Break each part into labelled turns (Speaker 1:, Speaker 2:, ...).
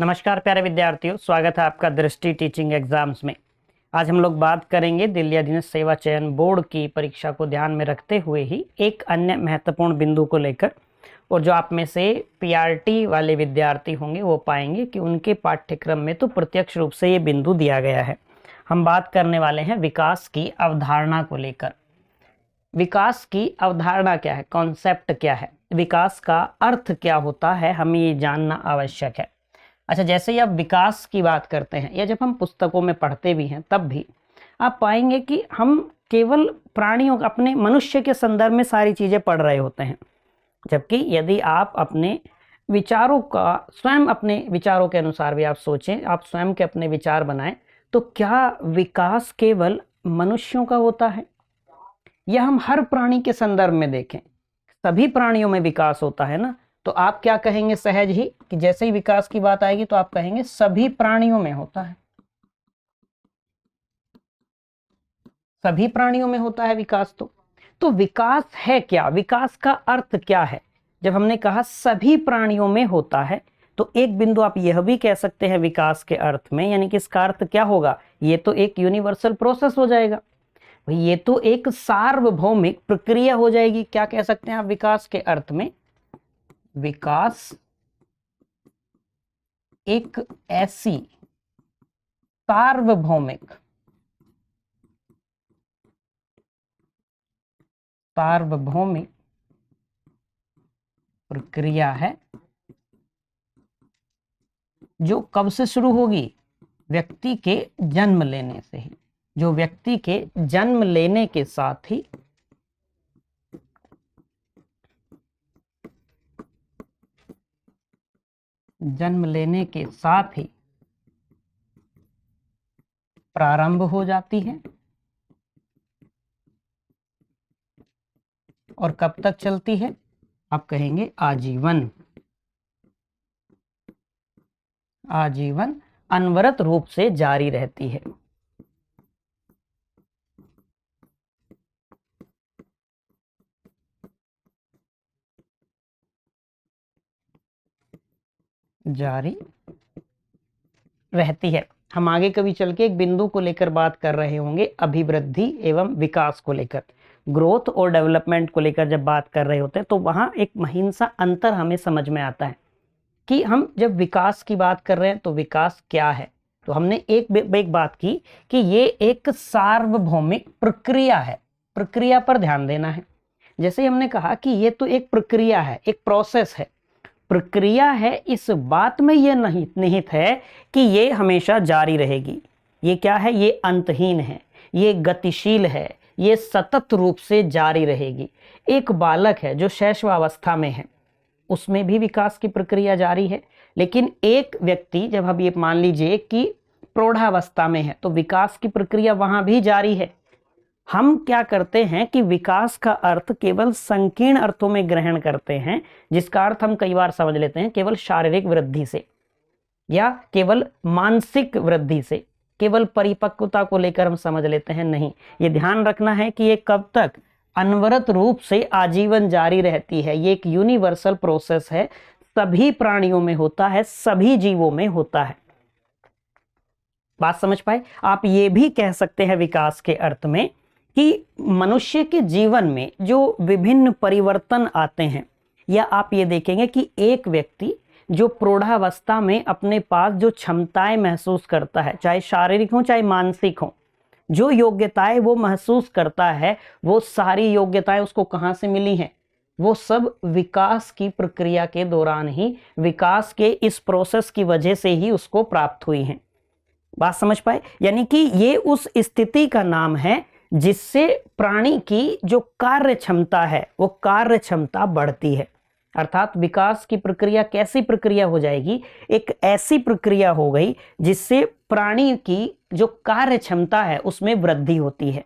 Speaker 1: नमस्कार प्यारे विद्यार्थियों, स्वागत है आपका दृष्टि टीचिंग एग्जाम्स में। आज हम लोग बात करेंगे दिल्ली अधीनस्थ सेवा चयन बोर्ड की परीक्षा को ध्यान में रखते हुए ही एक अन्य महत्वपूर्ण बिंदु को लेकर। और जो आप में से पीआरटी वाले विद्यार्थी होंगे वो पाएंगे कि उनके पाठ्यक्रम में तो प्रत्यक्ष रूप से ये बिंदु दिया गया है। हम बात करने वाले हैं विकास की अवधारणा को लेकर। विकास की अवधारणा क्या है, कॉन्सेप्ट क्या है, विकास का अर्थ क्या होता है, हमें ये जानना आवश्यक है। अच्छा, जैसे ही आप विकास की बात करते हैं या जब हम पुस्तकों में पढ़ते भी हैं तब भी आप पाएंगे कि हम केवल प्राणियों, अपने मनुष्य के संदर्भ में सारी चीज़ें पढ़ रहे होते हैं। जबकि यदि आप अपने विचारों का स्वयं अपने विचारों के अनुसार भी आप सोचें, आप स्वयं के अपने विचार बनाएं, तो क्या विकास केवल मनुष्यों का होता है या हम हर प्राणी के संदर्भ में देखें सभी प्राणियों में विकास होता है ना? तो आप क्या कहेंगे सहज ही कि जैसे ही विकास की बात आएगी तो आप कहेंगे सभी प्राणियों में होता है, सभी प्राणियों में होता है विकास। तो विकास है क्या, विकास का अर्थ क्या है? जब हमने कहा सभी प्राणियों में होता है तो एक बिंदु आप यह भी कह सकते हैं विकास के अर्थ में, यानी कि इसका अर्थ क्या होगा, ये तो एक यूनिवर्सल प्रोसेस हो जाएगा, ये तो एक सार्वभौमिक प्रक्रिया हो जाएगी। क्या कह सकते हैं आप विकास के अर्थ में? विकास एक ऐसी सार्वभौमिक प्रक्रिया है जो कब से शुरू होगी? व्यक्ति के जन्म लेने से ही। जो व्यक्ति के जन्म लेने के साथ ही प्रारंभ हो जाती है और कब तक चलती है? आप कहेंगे आजीवन। आजीवन अनवरत रूप से जारी रहती है। जारी रहती है। हम आगे कभी चल के एक बिंदु को लेकर बात कर रहे होंगे, अभिवृद्धि एवं विकास को लेकर, ग्रोथ और डेवलपमेंट को लेकर जब बात कर रहे होते हैं तो वहां एक महीन सा अंतर हमें समझ में आता है कि हम जब विकास की बात कर रहे हैं तो विकास क्या है। तो हमने एक बात की कि ये एक सार्वभौमिक प्रक्रिया है, प्रक्रिया पर ध्यान देना है। जैसे हमने कहा कि ये तो एक प्रक्रिया है, एक प्रोसेस है, प्रक्रिया है, इस बात में यह नहीं निहित है कि ये हमेशा जारी रहेगी। ये क्या है? ये अंतहीन है, ये गतिशील है, ये सतत रूप से जारी रहेगी। एक बालक है जो शैशवावस्था में है, उसमें भी विकास की प्रक्रिया जारी है। लेकिन एक व्यक्ति जब हम ये मान लीजिए कि प्रौढ़ावस्था में है तो विकास की प्रक्रिया वहां भी जारी है। हम क्या करते हैं कि विकास का अर्थ केवल संकीर्ण अर्थों में ग्रहण करते हैं, जिसका अर्थ हम कई बार समझ लेते हैं केवल शारीरिक वृद्धि से या केवल मानसिक वृद्धि से, केवल परिपक्वता को लेकर हम समझ लेते हैं। नहीं, ये ध्यान रखना है कि ये कब तक? अनवरत रूप से आजीवन जारी रहती है। ये एक यूनिवर्सल प्रोसेस है, सभी प्राणियों में होता है, सभी जीवों में होता है। बात समझ पाए? आप ये भी कह सकते हैं विकास के अर्थ में कि मनुष्य के जीवन में जो विभिन्न परिवर्तन आते हैं, या आप ये देखेंगे कि एक व्यक्ति जो प्रौढ़ावस्था में अपने पास जो क्षमताएं महसूस करता है, चाहे शारीरिक हो चाहे मानसिक हो, जो योग्यताएं वो महसूस करता है, वो सारी योग्यताएं उसको कहां से मिली हैं? वो सब विकास की प्रक्रिया के दौरान ही, विकास के इस प्रोसेस की वजह से ही उसको प्राप्त हुई हैं। बात समझ पाए? यानी कि ये उस स्थिति का नाम है जिससे प्राणी की जो कार्य क्षमता है वो कार्य क्षमता बढ़ती है। अर्थात विकास की प्रक्रिया कैसी प्रक्रिया हो जाएगी? एक ऐसी प्रक्रिया हो गई जिससे प्राणी की जो कार्य क्षमता है उसमें वृद्धि होती है।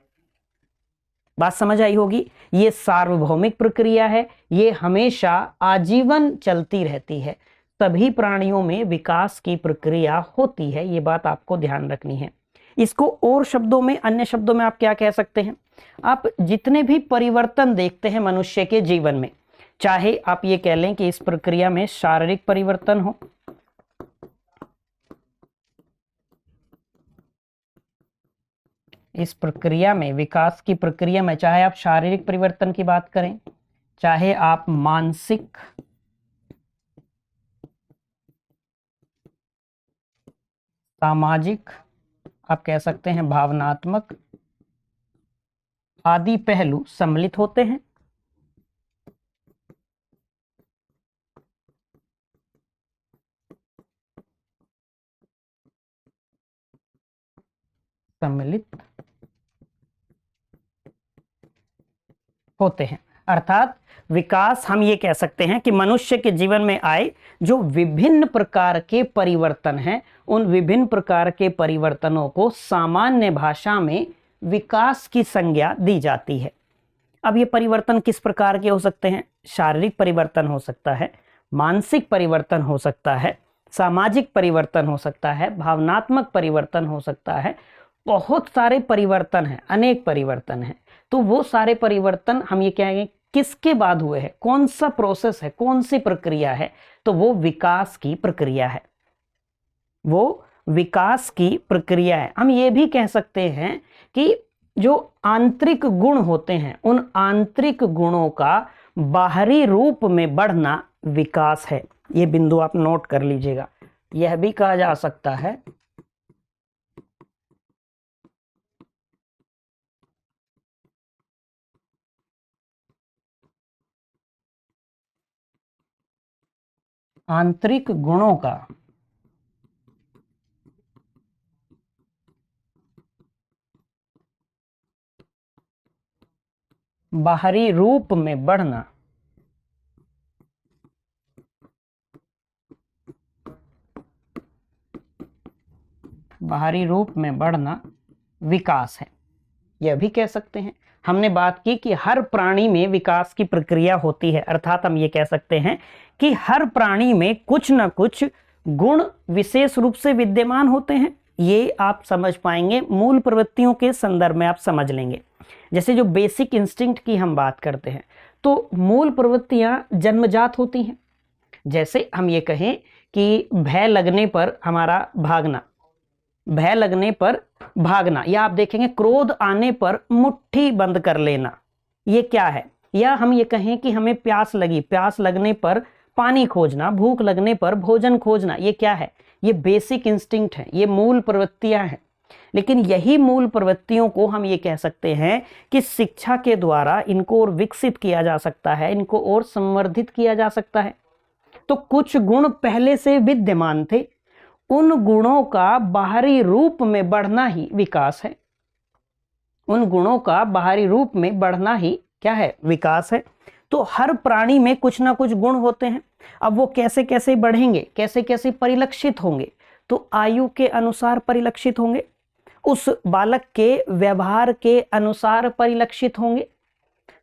Speaker 1: बात समझ आई होगी? ये सार्वभौमिक प्रक्रिया है, ये हमेशा आजीवन चलती रहती है। सभी प्राणियों में विकास की प्रक्रिया होती है, ये बात आपको ध्यान रखनी है। इसको और शब्दों में, अन्य शब्दों में आप क्या कह सकते हैं? आप जितने भी परिवर्तन देखते हैं मनुष्य के जीवन में, चाहे आप ये कह लें कि इस प्रक्रिया में शारीरिक परिवर्तन हो, इस प्रक्रिया में, विकास की प्रक्रिया में, चाहे आप शारीरिक परिवर्तन की बात करें, चाहे आप मानसिक, सामाजिक, आप कह सकते हैं भावनात्मक आदि पहलू सम्मिलित होते हैं। सम्मिलित होते हैं। अर्थात विकास, हम ये कह सकते हैं कि मनुष्य के जीवन में आए जो विभिन्न प्रकार के परिवर्तन हैं, उन विभिन्न प्रकार के परिवर्तनों को सामान्य भाषा में विकास की संज्ञा दी जाती है। अब ये परिवर्तन किस प्रकार के हो सकते हैं? शारीरिक परिवर्तन हो सकता है, मानसिक परिवर्तन हो सकता है, सामाजिक परिवर्तन हो सकता है, भावनात्मक परिवर्तन हो सकता है। बहुत सारे परिवर्तन हैं, अनेक परिवर्तन हैं। तो वो सारे परिवर्तन हम ये कहेंगे किसके बाद हुए हैं, कौन सा प्रोसेस है, कौन सी प्रक्रिया है? तो वो विकास की प्रक्रिया है, वो विकास की प्रक्रिया है। हम ये भी कह सकते हैं कि जो आंतरिक गुण होते हैं, उन आंतरिक गुणों का बाहरी रूप में बढ़ना विकास है। ये बिंदु आप नोट कर लीजिएगा। यह भी कहा जा सकता है आंतरिक गुणों का बाहरी रूप में बढ़ना बाहरी रूप में बढ़ना विकास है। यह भी कह सकते हैं। हमने बात की कि हर प्राणी में विकास की प्रक्रिया होती है, अर्थात हम ये कह सकते हैं कि हर प्राणी में कुछ ना कुछ गुण विशेष रूप से विद्यमान होते हैं। ये आप समझ पाएंगे, मूल प्रवृत्तियों के संदर्भ में आप समझ लेंगे। जैसे जो बेसिक इंस्टिंक्ट की हम बात करते हैं, तो मूल प्रवृत्तियां जन्मजात होती हैं। जैसे हम ये कहें कि भय लगने पर हमारा भागना, भय लगने पर भागना, या आप देखेंगे क्रोध आने पर मुट्ठी बंद कर लेना, ये क्या है? या हम ये कहें कि हमें प्यास लगी, प्यास लगने पर पानी खोजना, भूख लगने पर भोजन खोजना, ये क्या है? ये बेसिक इंस्टिंक्ट है, ये मूल प्रवृत्तियां हैं। लेकिन यही मूल प्रवृत्तियों को हम ये कह सकते हैं कि शिक्षा के द्वारा इनको और विकसित किया जा सकता है, इनको और संवर्धित किया जा सकता है। तो कुछ गुण पहले से विद्यमान थे, उन गुणों का बाहरी रूप में बढ़ना ही विकास है। उन गुणों का बाहरी रूप में बढ़ना ही क्या है? विकास है। तो हर प्राणी में कुछ ना कुछ गुण होते हैं। अब वो कैसे कैसे बढ़ेंगे, कैसे कैसे परिलक्षित होंगे? तो आयु के अनुसार परिलक्षित होंगे, उस बालक के व्यवहार के अनुसार परिलक्षित होंगे।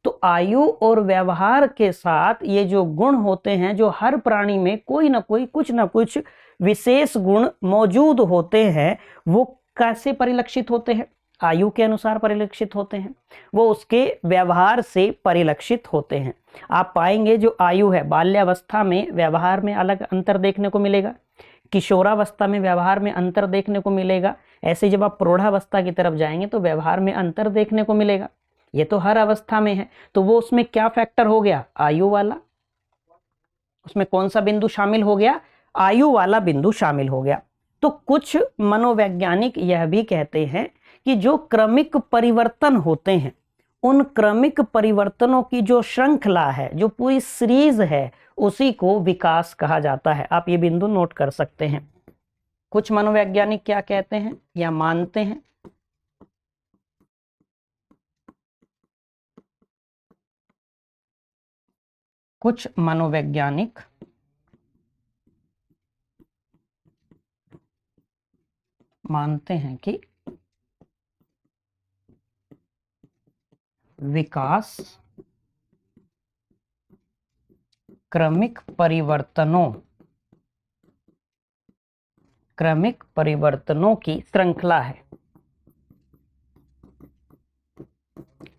Speaker 1: तो आयु और व्यवहार के साथ ये जो गुण होते हैं, जो हर प्राणी में कोई ना कोई, कुछ ना कुछ विशेष गुण मौजूद होते हैं, वो कैसे परिलक्षित होते हैं? आयु के अनुसार परिलक्षित होते हैं, वो उसके व्यवहार से परिलक्षित होते हैं। आप पाएंगे जो आयु है, बाल्यावस्था में व्यवहार में अलग अंतर देखने को मिलेगा, किशोरावस्था में व्यवहार में अंतर देखने को मिलेगा। ऐसे जब आप प्रौढ़ावस्था की तरफ जाएंगे तो व्यवहार में अंतर देखने को मिलेगा। ये तो हर अवस्था में है। तो वो उसमें क्या फैक्टर हो गया? आयु वाला। उसमें कौन सा बिंदु शामिल हो गया? आयु वाला बिंदु शामिल हो गया। तो कुछ मनोवैज्ञानिक यह भी कहते हैं कि जो क्रमिक परिवर्तन होते हैं, उन क्रमिक परिवर्तनों की जो श्रृंखला है, जो पूरी सीरीज है, उसी को विकास कहा जाता है। आप ये बिंदु नोट कर सकते हैं। कुछ मनोवैज्ञानिक क्या कहते हैं या मानते हैं? कुछ मनोवैज्ञानिक मानते हैं कि विकास क्रमिक परिवर्तनों की श्रृंखला है।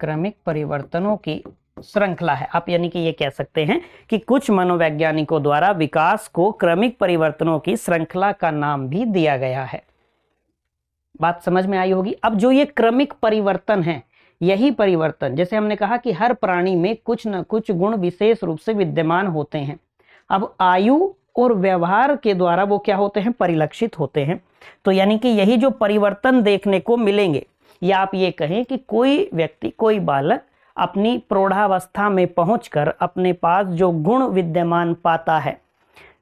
Speaker 1: क्रमिक परिवर्तनों की श्रृंखला है। आप यानी कि ये कह सकते हैं कि कुछ मनोवैज्ञानिकों द्वारा विकास को क्रमिक परिवर्तनों की श्रृंखला का नाम भी दिया गया है। बात समझ में आई होगी। अब जो ये क्रमिक परिवर्तन है, यही परिवर्तन, जैसे हमने कहा कि हर प्राणी में कुछ न कुछ गुण विशेष रूप से विद्यमान होते हैं। अब आयु और व्यवहार के द्वारा वो क्या होते हैं, परिलक्षित होते हैं। तो यानी कि यही जो परिवर्तन देखने को मिलेंगे, या आप ये कहें कि कोई व्यक्ति, कोई बालक अपनी प्रौढ़ावस्था में पहुंचकर अपने पास जो गुण विद्यमान पाता है,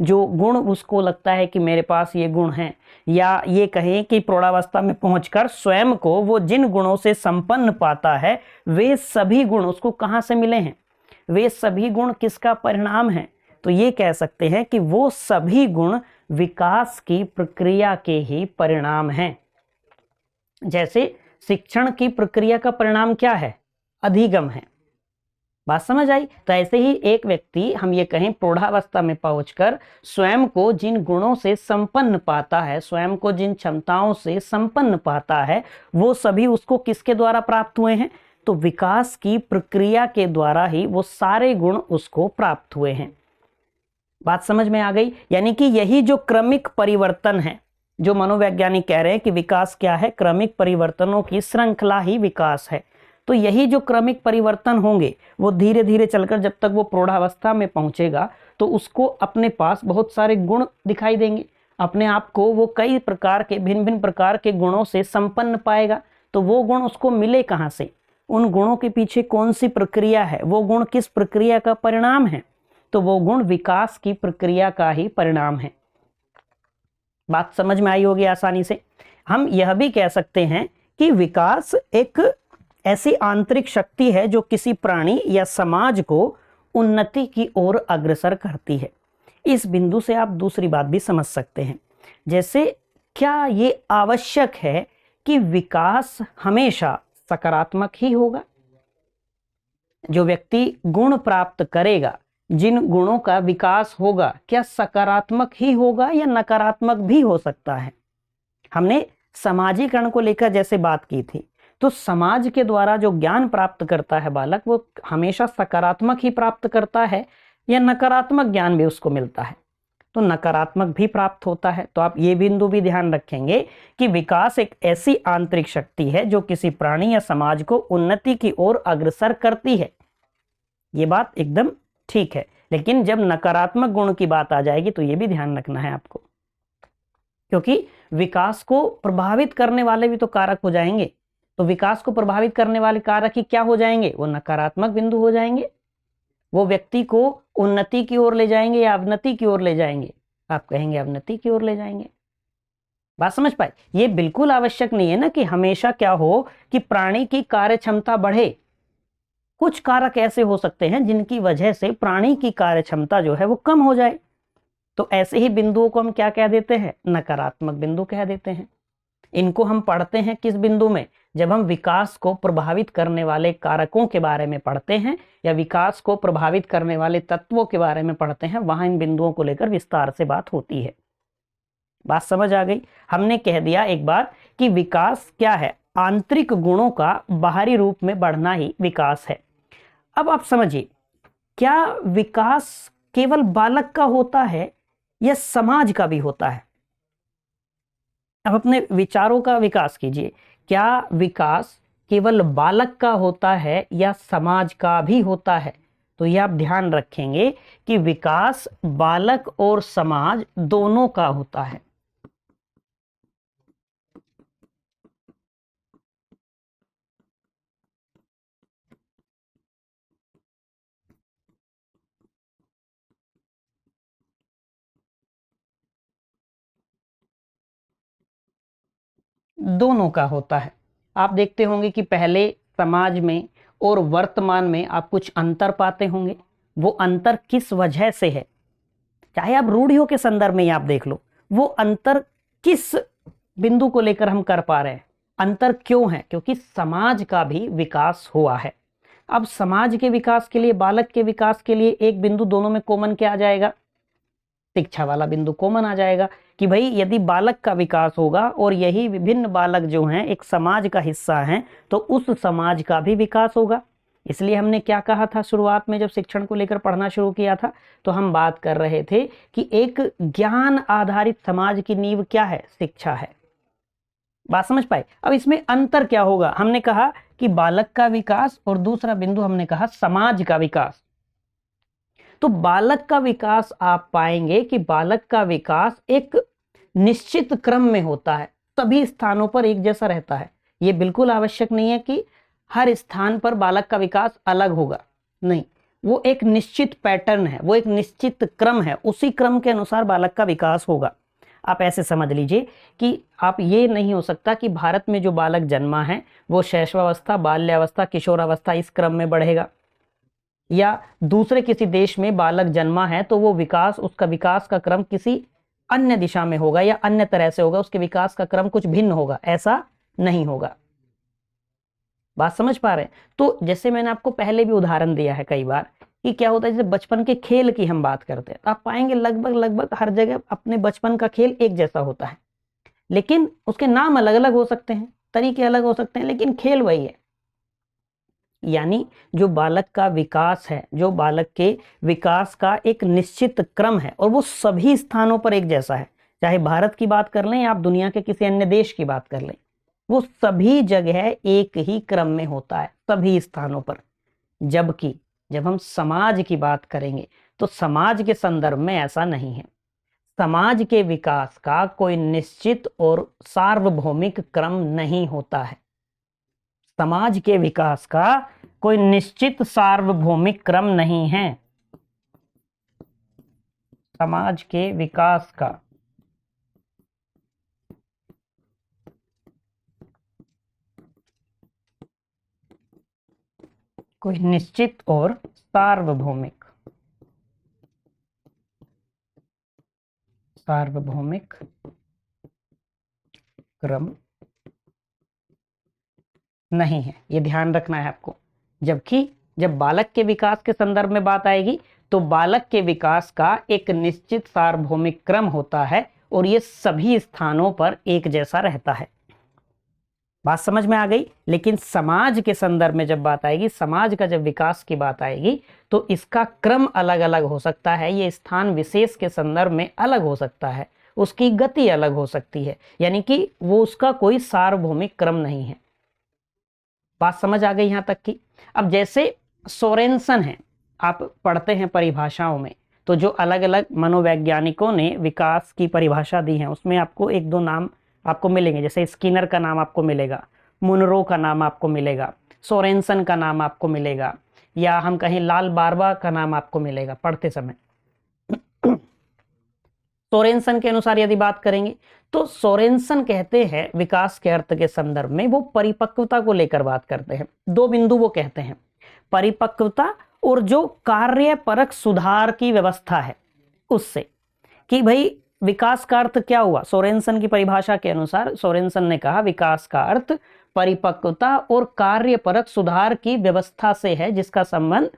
Speaker 1: जो गुण उसको लगता है कि मेरे पास ये गुण हैं, या ये कहें कि प्रौढ़ावस्था में पहुंचकर स्वयं को वो जिन गुणों से संपन्न पाता है, वे सभी गुण उसको कहाँ से मिले हैं, वे सभी गुण किसका परिणाम है? तो ये कह सकते हैं कि वो सभी गुण विकास की प्रक्रिया के ही परिणाम हैं। जैसे शिक्षण की प्रक्रिया का परिणाम क्या है? अधिगम है। बात समझ आई? तो ऐसे ही एक व्यक्ति, हम ये कहें प्रौढ़ावस्था में पहुंचकर स्वयं को जिन गुणों से संपन्न पाता है, स्वयं को जिन क्षमताओं से संपन्न पाता है, वो सभी उसको किसके द्वारा प्राप्त हुए हैं? तो विकास की प्रक्रिया के द्वारा ही वो सारे गुण उसको प्राप्त हुए हैं। बात समझ में आ गई? यानी कि यही जो क्रमिक परिवर्तन है, जो मनोवैज्ञानिक कह रहे हैं कि विकास क्या है, क्रमिक परिवर्तनों की श्रृंखला ही विकास है। तो यही जो क्रमिक परिवर्तन होंगे, वो धीरे धीरे चलकर जब तक वो प्रौढ़ावस्था में पहुंचेगा, तो उसको अपने पास बहुत सारे गुण दिखाई देंगे। अपने आप को वो कई प्रकार के, भिन्न भिन्न प्रकार के गुणों से संपन्न पाएगा। तो वो गुण उसको मिले कहाँ से? उन गुणों के पीछे कौन सी प्रक्रिया है? वो गुण किस प्रक्रिया का परिणाम है? तो वो गुण विकास की प्रक्रिया का ही परिणाम है। बात समझ में आई होगी आसानी से। हम यह भी कह सकते हैं कि विकास एक ऐसी आंतरिक शक्ति है जो किसी प्राणी या समाज को उन्नति की ओर अग्रसर करती है। इस बिंदु से आप दूसरी बात भी समझ सकते हैं, जैसे क्या ये आवश्यक है कि विकास हमेशा सकारात्मक ही होगा? जो व्यक्ति गुण प्राप्त करेगा, जिन गुणों का विकास होगा, क्या सकारात्मक ही होगा या नकारात्मक भी हो सकता है? हमने समाजीकरण को लेकर जैसे बात की थी, तो समाज के द्वारा जो ज्ञान प्राप्त करता है बालक, वो हमेशा सकारात्मक ही प्राप्त करता है या नकारात्मक ज्ञान भी उसको मिलता है? तो नकारात्मक भी प्राप्त होता है। तो आप ये बिंदु भी ध्यान रखेंगे कि विकास एक ऐसी आंतरिक शक्ति है जो किसी प्राणी या समाज को उन्नति की ओर अग्रसर करती है। ये बात एकदम ठीक है। लेकिन जब नकारात्मक गुण की बात आ जाएगी तो ये भी ध्यान रखना है आपको, क्योंकि विकास को प्रभावित करने वाले भी तो कारक हो जाएंगे। तो विकास को प्रभावित करने वाले कारक ही क्या हो जाएंगे? वो नकारात्मक बिंदु हो जाएंगे। वो व्यक्ति को उन्नति की ओर ले जाएंगे या अवनति की ओर ले जाएंगे? आप कहेंगे अवनति की ओर ले जाएंगे। बात समझ पाए? ये बिल्कुल आवश्यक नहीं है ना कि हमेशा क्या हो कि प्राणी की कार्य क्षमता बढ़े। कुछ कारक ऐसे हो सकते हैं जिनकी वजह से प्राणी की कार्य क्षमता जो है वो कम हो जाए। तो ऐसे ही बिंदुओं को हम क्या कह देते हैं? नकारात्मक बिंदु कह देते हैं। इनको हम पढ़ते हैं किस बिंदु में? जब हम विकास को प्रभावित करने वाले कारकों के बारे में पढ़ते हैं या विकास को प्रभावित करने वाले तत्वों के बारे में पढ़ते हैं, वहां इन बिंदुओं को लेकर विस्तार से बात होती है। बात समझ आ गई? हमने कह दिया एक बार कि विकास क्या है? आंतरिक गुणों का बाहरी रूप में बढ़ना ही विकास है। अब आप समझिए, क्या विकास केवल बालक का होता है या समाज का भी होता है? अब अपने विचारों का विकास कीजिए। क्या विकास केवल बालक का होता है या समाज का भी होता है? तो ये आप ध्यान रखेंगे कि विकास बालक और समाज दोनों का होता है। दोनों का होता है। आप देखते होंगे कि पहले समाज में और वर्तमान में आप कुछ अंतर पाते होंगे। वो अंतर किस वजह से है? चाहे आप रूढ़ियों के संदर्भ में आप देख लो, वो अंतर किस बिंदु को लेकर हम कर पा रहे हैं? अंतर क्यों है? क्योंकि समाज का भी विकास हुआ है। अब समाज के विकास के लिए, बालक के विकास के लिए एक बिंदु दोनों में कॉमन क्या आ जाएगा? शिक्षा वाला बिंदु कॉमन आ जाएगा कि भाई यदि बालक का विकास होगा और यही विभिन्न बालक जो हैं एक समाज का हिस्सा हैं, तो उस समाज का भी विकास होगा। इसलिए हमने क्या कहा था शुरुआत में, जब शिक्षण को लेकर पढ़ना शुरू किया था, तो हम बात कर रहे थे कि एक ज्ञान आधारित समाज की नींव क्या है? शिक्षा है। बात समझ पाए। अब इसमें अंतर क्या होगा, हमने कहा कि बालक का विकास और दूसरा बिंदु हमने कहा समाज का विकास। तो बालक का विकास आप पाएंगे कि बालक का विकास एक निश्चित क्रम में होता है, सभी स्थानों पर एक जैसा रहता है। यह बिल्कुल आवश्यक नहीं है कि हर स्थान पर बालक का विकास अलग होगा, नहीं, वो एक निश्चित पैटर्न है, वो एक निश्चित क्रम है, उसी क्रम के अनुसार बालक का विकास होगा। आप ऐसे समझ लीजिए कि आप ये नहीं हो सकता कि भारत में जो बालक जन्मा है वो शैशवावस्था, बाल्यावस्था, किशोरावस्था इस क्रम में बढ़ेगा, या दूसरे किसी देश में बालक जन्मा है तो वो विकास, उसका विकास का क्रम किसी अन्य दिशा में होगा या अन्य तरह से होगा, उसके विकास का क्रम कुछ भिन्न होगा, ऐसा नहीं होगा। बात समझ पा रहे हैं? तो जैसे मैंने आपको पहले भी उदाहरण दिया है कई बार कि क्या होता है, जैसे बचपन के खेल की हम बात करते हैं तो आप पाएंगे लगभग हर जगह अपने बचपन का खेल एक जैसा होता है, लेकिन उसके नाम अलग अलग हो सकते हैं, तरीके अलग हो सकते हैं, लेकिन खेल वही है। यानी जो बालक का विकास है, जो बालक के विकास का एक निश्चित क्रम है और वो सभी स्थानों पर एक जैसा है, चाहे भारत की बात कर लें या आप दुनिया के किसी अन्य देश की बात कर लें, वो सभी जगह एक ही क्रम में होता है, सभी स्थानों पर। जबकि जब हम समाज की बात करेंगे तो समाज के संदर्भ में ऐसा नहीं है। समाज के विकास का कोई निश्चित और सार्वभौमिक क्रम नहीं होता है। समाज के विकास का कोई निश्चित सार्वभौमिक क्रम नहीं है। समाज के विकास का कोई निश्चित और सार्वभौमिक क्रम नहीं है, ये ध्यान रखना है आपको। जबकि जब बालक के विकास के संदर्भ में बात आएगी तो बालक के विकास का एक निश्चित सार्वभौमिक क्रम होता है और ये सभी स्थानों पर एक जैसा रहता है। बात समझ में आ गई? लेकिन समाज के संदर्भ में जब बात आएगी, समाज का जब विकास की बात आएगी तो इसका क्रम अलग अलग हो सकता है, ये स्थान विशेष के संदर्भ में अलग हो सकता है, उसकी गति अलग हो सकती है, यानी कि वो उसका कोई सार्वभौमिक क्रम नहीं है। बात समझ आ गई यहां तक की? अब जैसे सोरेनसन है, आप पढ़ते हैं परिभाषाओं में, तो जो अलग अलग मनोवैज्ञानिकों ने विकास की परिभाषा दी है उसमें आपको एक दो नाम आपको मिलेंगे। जैसे स्किनर का नाम आपको मिलेगा, मुनरो का नाम आपको मिलेगा, सोरेनसन का नाम आपको मिलेगा, या हम कहें लाल बारबा का नाम आपको मिलेगा पढ़ते समय। सोरेनसन के अनुसार यदि बात करेंगे तो सोरेनसन कहते हैं विकास के अर्थ के संदर्भ में वो परिपक्वता को लेकर बात करते हैं। दो बिंदु वो कहते हैं, परिपक्वता और जो कार्यपरक सुधार की व्यवस्था है उससे, कि भाई विकास का अर्थ क्या हुआ। सोरेनसन की परिभाषा के अनुसार सोरेनसन ने कहा विकास का अर्थ परिपक्वता और कार्यपरक सुधार की व्यवस्था से है, जिसका संबंध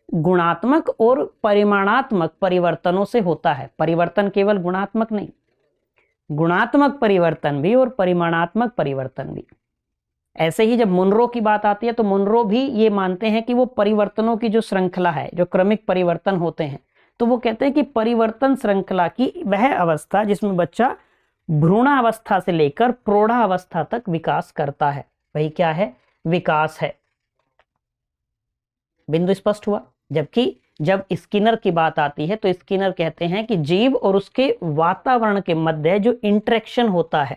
Speaker 1: गुणात्मक और परिमाणात्मक परिवर्तनों से होता है। परिवर्तन केवल गुणात्मक नहीं, गुणात्मक परिवर्तन भी और परिमाणात्मक परिवर्तन भी। ऐसे ही जब मुनरो की बात आती है तो मुनरो भी ये मानते हैं कि वो परिवर्तनों की जो श्रृंखला है, जो क्रमिक परिवर्तन होते हैं, तो वो कहते हैं कि परिवर्तन श्रृंखला की वह अवस्था जिसमें बच्चा भ्रूणावस्था से लेकर प्रौढ़ावस्था तक विकास करता है, वही क्या है? विकास है। बिंदु स्पष्ट हुआ? जबकि जब स्किनर की बात आती है तो स्किनर कहते हैं कि जीव और उसके वातावरण के मध्य जो इंटरेक्शन होता है,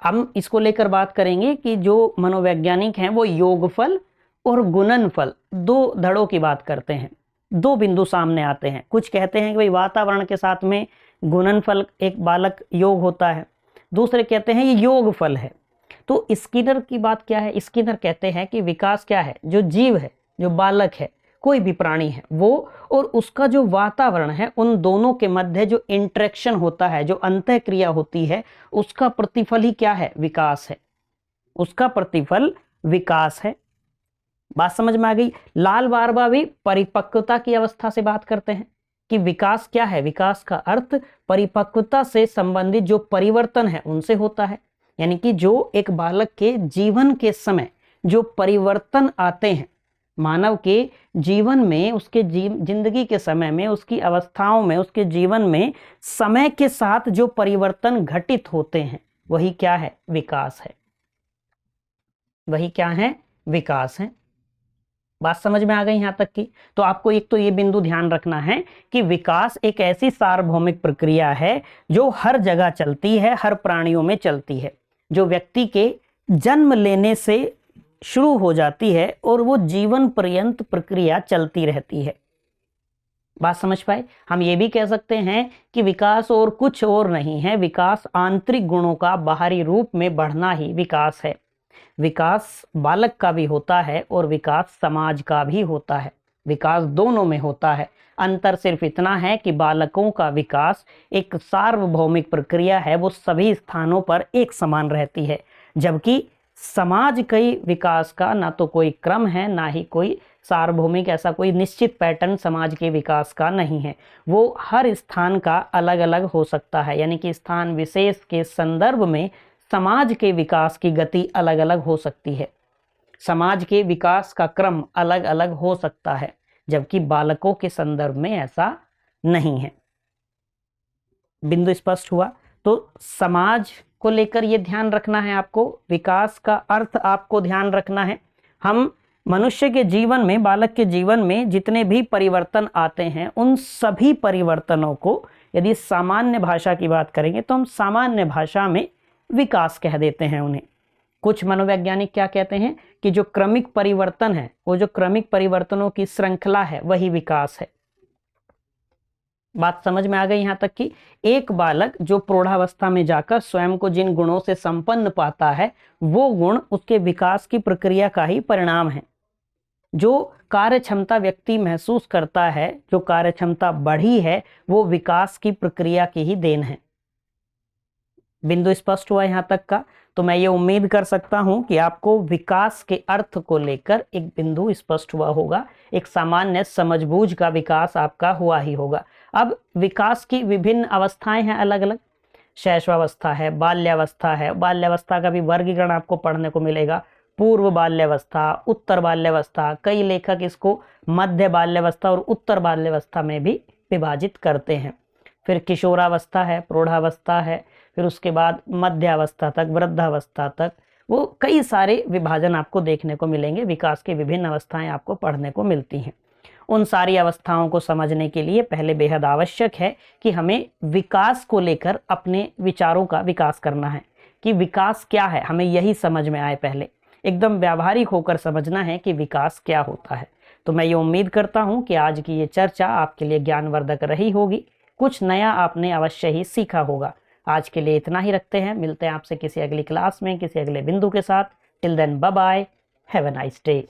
Speaker 1: हम इसको लेकर बात करेंगे कि जो मनोवैज्ञानिक हैं वो योगफल और गुणनफल दो धड़ों की बात करते हैं। दो बिंदु सामने आते हैं, कुछ कहते हैं कि भाई वातावरण के साथ में गुणनफल एक बालक योग होता है, दूसरे कहते हैं ये योगफल है। तो स्किनर की बात क्या है? स्किनर कहते हैं कि विकास क्या है? जो जीव है, जो बालक है, कोई भी प्राणी है, वो और उसका जो वातावरण है, उन दोनों के मध्य जो इंटरेक्शन होता है, जो अंतःक्रिया होती है, उसका प्रतिफल ही क्या है? विकास है। उसका प्रतिफल विकास है। बात समझ में आ गई? लाल बारबा भी परिपक्वता की अवस्था से बात करते हैं कि विकास क्या है? विकास का अर्थ परिपक्वता से संबंधित जो परिवर्तन है उनसे होता है, यानी कि जो एक बालक के जीवन के समय जो परिवर्तन आते हैं, मानव के जीवन में, उसके जिंदगी के समय में, उसकी अवस्थाओं में, उसके जीवन में समय के साथ जो परिवर्तन घटित होते हैं, वही क्या है? विकास है। वही क्या है? विकास है। बात समझ में आ गई यहां तक की? तो आपको एक तो ये बिंदु ध्यान रखना है कि विकास एक ऐसी सार्वभौमिक प्रक्रिया है जो हर जगह चलती है, हर प्राणियों में चलती है, जो व्यक्ति के जन्म लेने से शुरू हो जाती है और वो जीवन पर्यंत प्रक्रिया चलती रहती है। बात समझ पाए? हम ये भी कह सकते हैं कि विकास और कुछ और नहीं है, विकास आंतरिक गुणों का बाहरी रूप में बढ़ना ही विकास है। विकास बालक का भी होता है और विकास समाज का भी होता है। विकास दोनों में होता है। अंतर सिर्फ इतना है कि बालकों का विकास एक सार्वभौमिक प्रक्रिया है, वो सभी स्थानों पर एक समान रहती है, जबकि समाज के विकास का ना तो कोई क्रम है, ना ही कोई सार्वभौमिक ऐसा कोई निश्चित पैटर्न समाज के विकास का नहीं है। वो हर स्थान का अलग अलग हो सकता है, यानी कि स्थान विशेष के संदर्भ में समाज के विकास की गति अलग अलग हो सकती है, समाज के विकास का क्रम अलग अलग हो सकता है, जबकि बालकों के संदर्भ में ऐसा नहीं है। बिंदु स्पष्ट हुआ? तो समाज को लेकर ये ध्यान रखना है आपको, विकास का अर्थ आपको ध्यान रखना है। हम मनुष्य के जीवन में, बालक के जीवन में जितने भी परिवर्तन आते हैं, उन सभी परिवर्तनों को यदि सामान्य भाषा की बात करेंगे तो हम सामान्य भाषा में विकास कह देते हैं उन्हें। कुछ मनोवैज्ञानिक क्या कहते हैं कि जो क्रमिक परिवर्तन है, वो जो क्रमिक परिवर्तनों की श्रृंखला है, वही विकास है। बात समझ में आ गई यहां तक कि एक बालक जो प्रौढ़ावस्था में जाकर स्वयं को जिन गुणों से संपन्न पाता है, वो गुण उसके विकास की प्रक्रिया का ही परिणाम है। जो कार्य क्षमता व्यक्ति महसूस करता है, जो कार्य क्षमता बढ़ी है, वो विकास की प्रक्रिया की ही देन है। बिंदु स्पष्ट हुआ यहां तक का? तो मैं ये उम्मीद कर सकता हूं कि आपको विकास के अर्थ को लेकर एक बिंदु स्पष्ट हुआ होगा, एक सामान्य समझबूझ का विकास आपका हुआ ही होगा। अब विकास की विभिन्न अवस्थाएं हैं अलग अलग, शैशवावस्था है, बाल्यावस्था है, बाल्यावस्था का भी वर्गीकरण आपको पढ़ने को मिलेगा, पूर्व बाल्यावस्था, उत्तर बाल्यावस्था, कई लेखक इसको मध्य बाल्यावस्था और उत्तर बाल्यावस्था में भी विभाजित करते हैं। फिर किशोरावस्था है, प्रौढ़ावस्था है, फिर उसके बाद मध्यावस्था तक, वृद्धावस्था तक, वो कई सारे विभाजन आपको देखने को मिलेंगे, विकास की विभिन्न अवस्थाएं आपको पढ़ने को मिलती हैं। उन सारी अवस्थाओं को समझने के लिए पहले बेहद आवश्यक है कि हमें विकास को लेकर अपने विचारों का विकास करना है, कि विकास क्या है, हमें यही समझ में आए। पहले एकदम व्यावहारिक होकर समझना है कि विकास क्या होता है। तो मैं ये उम्मीद करता हूँ कि आज की ये चर्चा आपके लिए ज्ञानवर्धक रही होगी, कुछ नया आपने अवश्य ही सीखा होगा। आज के लिए इतना ही रखते हैं, मिलते हैं आपसे किसी अगली क्लास में किसी अगले बिंदु के साथ। Till then bye bye, have a nice day.